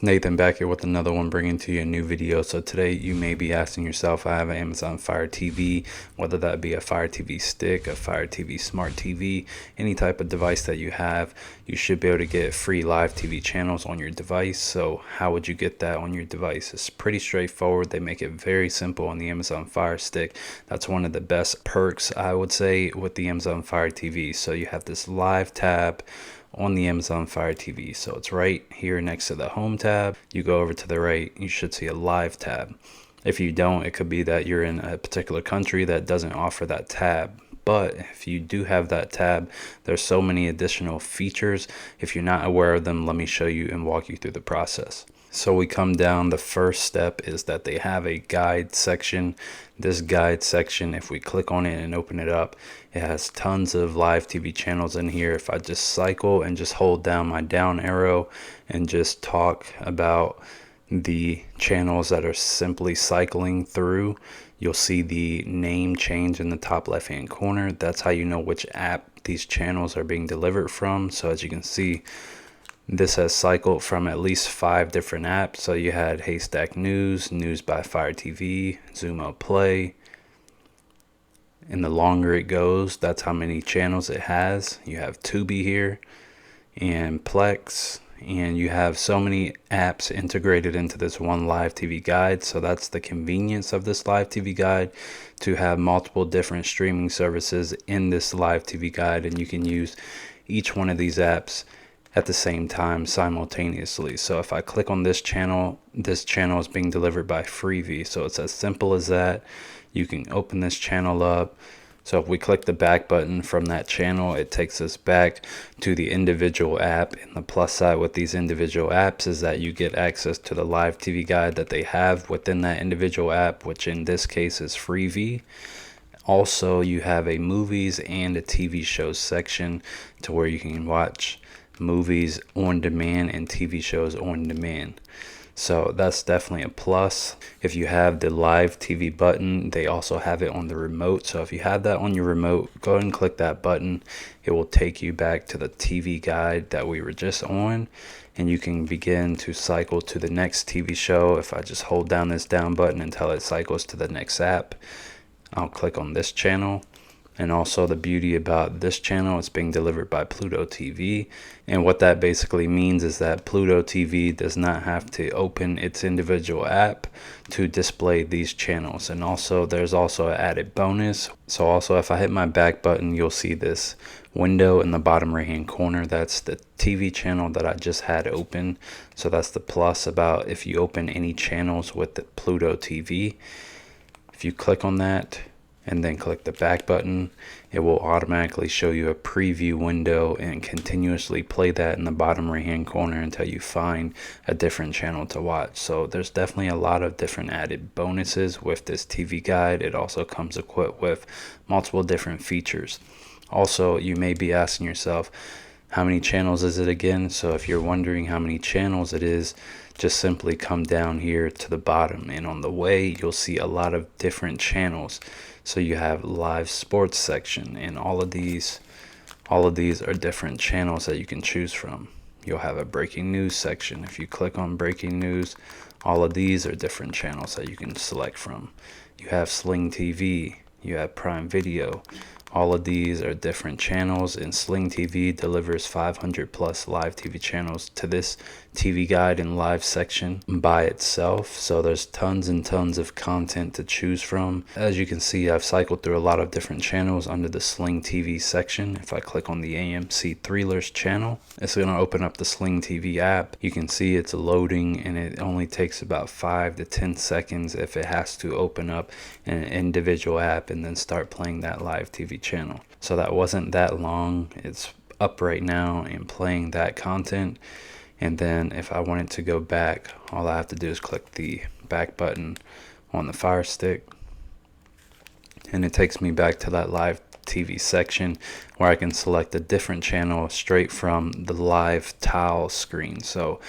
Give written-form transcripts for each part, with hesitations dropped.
It's Nathan back here with another one, bringing to you a new video. So today you may be asking yourself, I have an Amazon Fire TV, whether that be a Fire TV stick, a Fire TV smart TV, any type of device that you have, you should be able to get free live TV channels on your device. So how would you get that on your device? It's pretty straightforward. They make it very simple on the Amazon Fire Stick. That's one of the best perks, I would say, with the Amazon Fire TV. So you have this live tab on the Amazon Fire TV. So it's right here next to the home tab. You go over to the right, you should see a live tab. If you don't, it could be that you're in a particular country that doesn't offer that tab. But if you do have that tab, there's so many additional features. If you're not aware of them, let me show you and walk you through the process. So we come down, the first step is that they have a guide section. This guide section, if we click on it and open it up, it has tons of live TV channels in here. If I just cycle and just hold down my down arrow and just talk about the channels that are simply cycling through, you'll see the name change in the top left hand corner. That's how you know which app these channels are being delivered from. So as you can see, this has cycled from at least 5 different apps. So you had Haystack News, News by Fire TV, Zumo Play. And the longer it goes, that's how many channels it has. You have Tubi here and Plex. And you have so many apps integrated into this one live TV guide. So that's the convenience of this live TV guide, to have multiple different streaming services in this live TV guide. And you can use each one of these apps at the same time simultaneously. So if I click on this channel is being delivered by Freevee. So it's as simple as that. You can open this channel up. So if we click the back button from that channel, it takes us back to the individual app. And the plus side with these individual apps is that you get access to the live TV guide that they have within that individual app, which in this case is Freevee. Also, you have a movies and a TV shows section to where you can watch movies on demand and TV shows on demand. So that's definitely a plus. If you have the live TV button, they also have it on the remote. So if you have that on your remote, go ahead and click that button. It will take you back to the TV guide that we were just on, and you can begin to cycle to the next TV show. If I just hold down this down button until it cycles to the next app, I'll click on this channel. And also the beauty about this channel, it's being delivered by Pluto TV. And what that basically means is that Pluto TV does not have to open its individual app to display these channels. And also there's also an added bonus. So also if I hit my back button, you'll see this window in the bottom right hand corner. That's the TV channel that I just had open. So that's the plus about if you open any channels with the Pluto TV. If you click on that and then click the back button, it will automatically show you a preview window and continuously play that in the bottom right hand corner until you find a different channel to watch. So there's definitely a lot of different added bonuses with this TV guide. It also comes equipped with multiple different features. Also, you may be asking yourself, how many channels is it again? So if you're wondering how many channels it is, just simply come down here to the bottom, and on the way you'll see a lot of different channels. So you have live sports section, and all of these are different channels that you can choose from. You'll have a breaking news section. If you click on breaking news, all of these are different channels that you can select from. You have Sling TV, you have Prime Video. All of these are different channels, and Sling TV delivers 500 plus live TV channels to this TV guide and live section by itself. So there's tons and tons of content to choose from. As you can see, I've cycled through a lot of different channels under the Sling TV section. If I click on the AMC Thrillers channel, it's going to open up the Sling TV app. You can see it's loading, and it only takes about 5 to 10 seconds if it has to open up an individual app and then start playing that live TV channel. So that wasn't that long. It's up right now and playing that content. And then if I wanted to go back, all I have to do is click the back button on the Fire Stick, and it takes me back to that live TV section where I can select a different channel straight from the live tile screen. So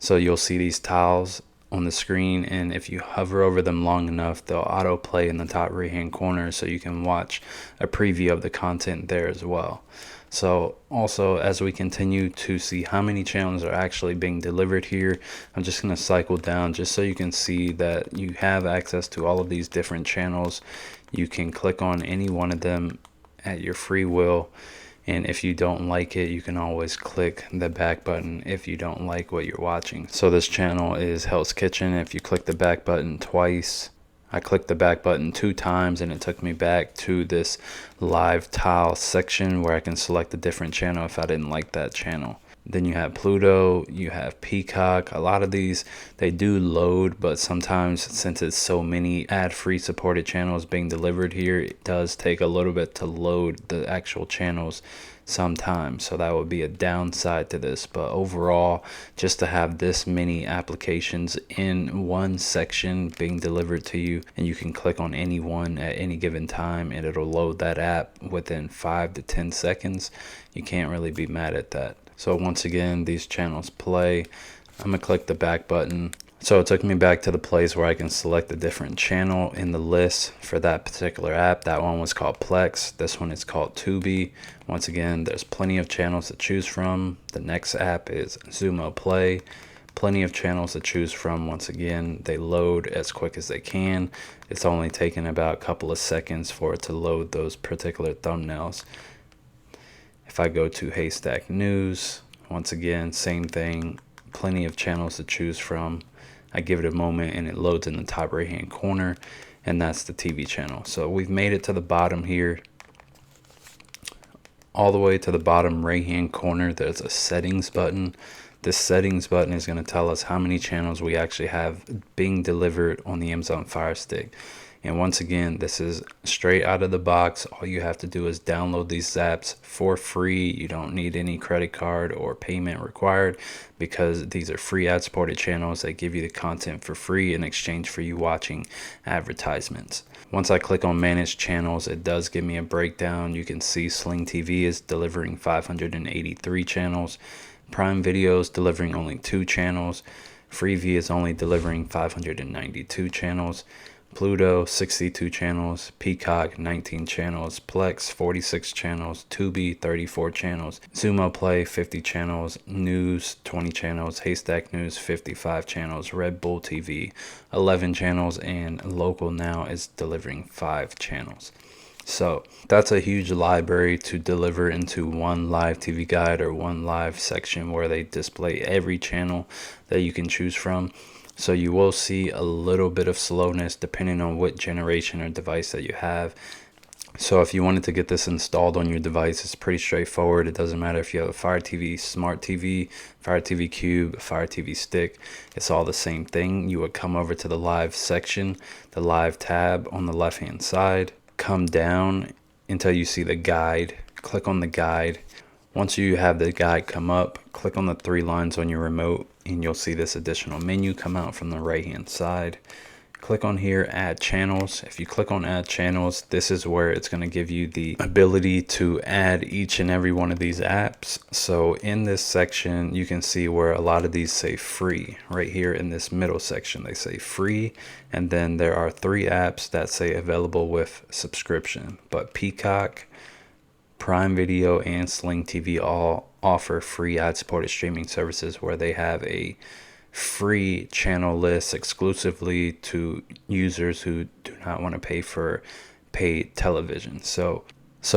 you'll see these tiles on the screen, and if you hover over them long enough, they'll autoplay in the top right hand corner, so you can watch a preview of the content there as well. So also, as we continue to see how many channels are actually being delivered here, I'm just going to cycle down just so you can see that you have access to all of these different channels. You can click on any one of them at your free will. And if you don't like it, you can always click the back button if you don't like what you're watching. So this channel is Hell's Kitchen. If you click the back button twice, I clicked the back button 2 times and it took me back to this live tile section where I can select a different channel if I didn't like that channel. Then you have Pluto, you have Peacock. A lot of these, they do load, but sometimes since it's so many ad-free supported channels being delivered here, it does take a little bit to load the actual channels sometimes. So that would be a downside to this. But overall, just to have this many applications in one section being delivered to you, and you can click on any one at any given time and it'll load that app within 5 to 10 seconds, you can't really be mad at that. So once again, these channels play. I'm gonna click the back button. So it took me back to the place where I can select a different channel in the list for that particular app. That one was called Plex. This one is called Tubi. Once again, there's plenty of channels to choose from. The next app is Xumo Play. Plenty of channels to choose from. Once again, they load as quick as they can. It's only taken about a couple of seconds for it to load those particular thumbnails. If I go to Haystack News, once again, same thing, plenty of channels to choose from. I give it a moment and it loads in the top right hand corner, and that's the TV channel. So we've made it to the bottom here. All the way to the bottom right hand corner, there's a settings button. This settings button is going to tell us how many channels we actually have being delivered on the Amazon Fire Stick. And once again, this is straight out of the box. All you have to do is download these apps for free. You don't need any credit card or payment required because these are free ad-supported channels that give you the content for free in exchange for you watching advertisements. Once I click on Manage Channels, it does give me a breakdown. You can see Sling TV is delivering 583 channels. Prime Video is delivering only 2 channels. Freevee is only delivering 592 channels. Pluto, 62 channels, Peacock, 19 channels, Plex, 46 channels, Tubi, 34 channels, Xumo Play, 50 channels, News, 20 channels, Haystack News, 55 channels, Red Bull TV, 11 channels, and Local Now is delivering 5 channels. So that's a huge library to deliver into one live TV guide or one live section where they display every channel that you can choose from. So you will see a little bit of slowness depending on what generation or device that you have. So if you wanted to get this installed on your device, it's pretty straightforward. It doesn't matter if you have a Fire TV Smart TV, Fire TV Cube, Fire TV Stick. It's all the same thing. You would come over to the live section, the live tab on the left hand side, come down until you see the guide. Click on the guide. Once you have the guide come up, click on the 3 lines on your remote and you'll see this additional menu come out from the right hand side. Click on here, add channels. If you click on add channels, this is where it's going to give you the ability to add each and every one of these apps. So in this section, you can see where a lot of these say free. Right here in this middle section, they say free. And then there are 3 apps that say available with subscription. But Peacock, Prime Video, and Sling TV all offer free ad-supported streaming services where they have a free channel list exclusively to users who do not want to pay for paid television. So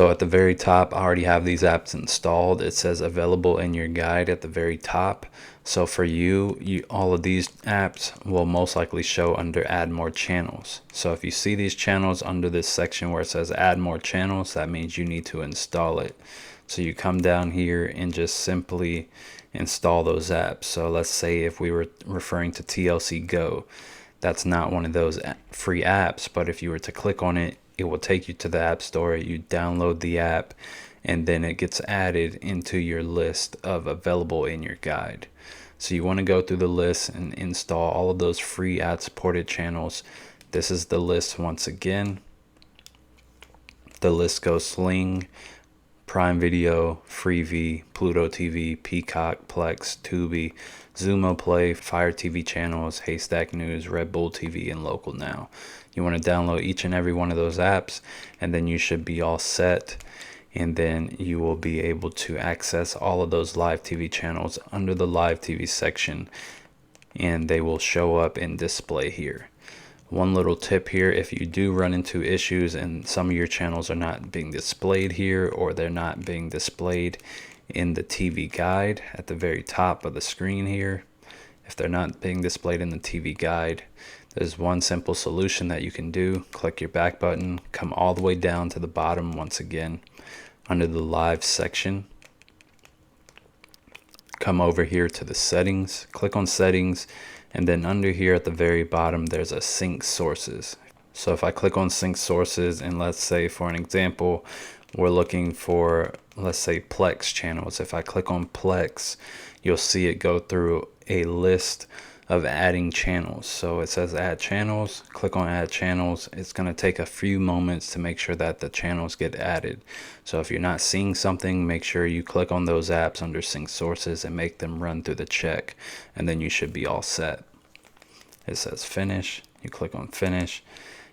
at the very top, I already have these apps installed. It says available in your guide at the very top. So for you all of these apps will most likely show under add more channels. So if you see these channels under this section where it says add more channels, that means you need to install it. So you come down here and just simply install those apps. So let's say if we were referring to TLC Go, that's not one of those free apps, but if you were to click on it, it will take you to the App Store. You download the app and then it gets added into your list of available in your guide. So you want to go through the list and install all of those free ad supported channels. This is the list once again. The list goes Sling, Prime Video, Freevee, Pluto TV, Peacock, Plex, Tubi, Xumo Play, Fire TV channels, Haystack News, Red Bull TV, and Local Now. You want to download each and every one of those apps, and then you should be all set. and then you will be able to access all of those live TV channels under the live TV section, and they will show up and display here. One little tip here: if you do run into issues and some of your channels are not being displayed here, or they're not being displayed in the TV guide at the very top of the screen here, if they're not being displayed in the TV guide, there's one simple solution that you can do. Click your back button, come all the way down to the bottom once again under the live section. Come over here to the settings, click on settings, and then under here at the very bottom there's a sync sources. So if I click on sync sources, and let's say for an example we're looking for, let's say, Plex channels. If I click on Plex, you'll see it go through a list of adding channels. So it says add channels, click on add channels. It's going to take a few moments to make sure that the channels get added. So if you're not seeing something, make sure you click on those apps under sync sources and make them run through the check, and then you should be all set. It says finish, you click on finish,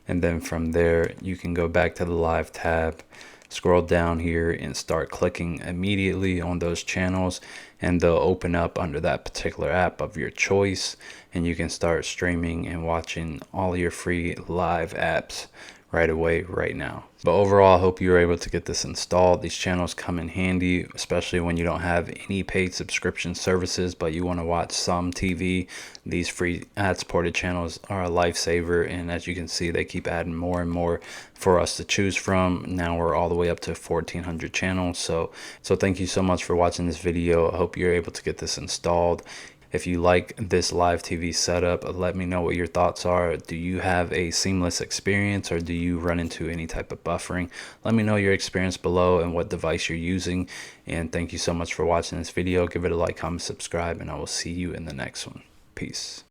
and then from there you can go back to the live tab, scroll down here and start clicking immediately on those channels, and they'll open up under that particular app of your choice, and you can start streaming and watching all your free live apps right away, right now. But overall, I hope you're able to get this installed. These channels come in handy, especially when you don't have any paid subscription services, but you want to watch some TV. These free ad-supported channels are a lifesaver, and as you can see, they keep adding more and more for us to choose from. Now we're all the way up to 1,400 channels. So thank you so much for watching this video. I hope you're able to get this installed. If you like this live TV setup, let me know what your thoughts are. Do you have a seamless experience, or do you run into any type of buffering? Let me know your experience below and what device you're using. And thank you so much for watching this video. Give it a like, comment, subscribe, and I will see you in the next one. Peace.